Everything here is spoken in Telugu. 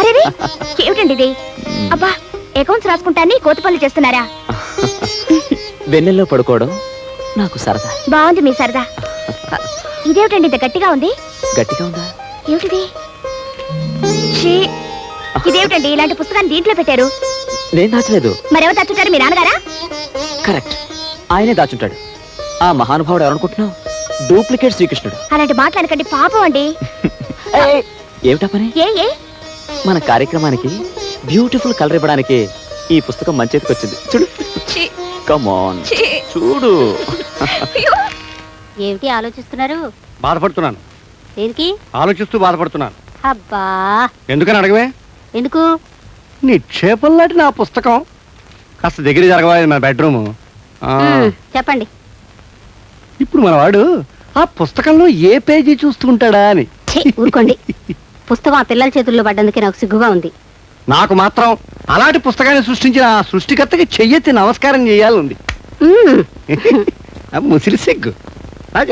అరే ఏమిటండి ఇది? అబ్బా, అకౌంట్స్ రాసుకుంటాన్ని కోతి పనులు చేస్తున్నారా? వెన్నెల్లో పడుకోవడం నాకు సరదా. బాగుంది మీ సరదా. ఇదేమిటండి ఇంత గట్టిగా ఉంది? గట్టిగా ఉందా? ఏమిటిది? ఛీ, ఇదేమిటండి ఇలాంటి పుస్తకాన్ని దీంట్లో పెట్టారు? నేను దాచలేదు. మరెవరు దాచుంటారు? మీ నాన్నగారా? కరెక్ట్, ఆయనే దాచుంటాడు. ఆ మహానుభావుడు ఎవరనుకుంటున్నావు? డూప్లికేట్ శ్రీకృష్ణుడు. అలాంటి మాట్లాడకండి, పాపం అండి. ఏమిటా పని? ఏ మన కార్యక్రమానికి బ్యూటిఫుల్ కలర్ ఇవ్వడానికి ఈ పుస్తకం మంచి చేతికి వచ్చింది. చూడు, కమ్ ఆన్, చూడు. ఏమిటి ఆలోచిస్తున్నారు? బాధపడుతున్నాను. దేనికి ఆలోచిస్తూ బాధపడుతున్నాను. అబ్బా, ఎందుకని అడగవే? ఎందుకు? నిక్షేపంలాంటి నా పుస్తకం కాస్త దగ్గర జరగవా? మన బెడ్రూమ్. చెప్పండి. ఇప్పుడు మన వాడు ఆ పుస్తకంలో ఏ పేజీ చూస్తుంటాడా అని. ఊరుకోండి. పుస్తకం ఆ పిల్లల చేతుల్లో పడ్డందుకే నాకు సిగ్గుగా ఉంది. నాకు మాత్రం అలాంటి పుస్తకాన్ని సృష్టించిన ఆ సృష్టికర్తకి చెయ్యెత్తి నమస్కారం చేయాలంది. ముసిరి సిగ్గు.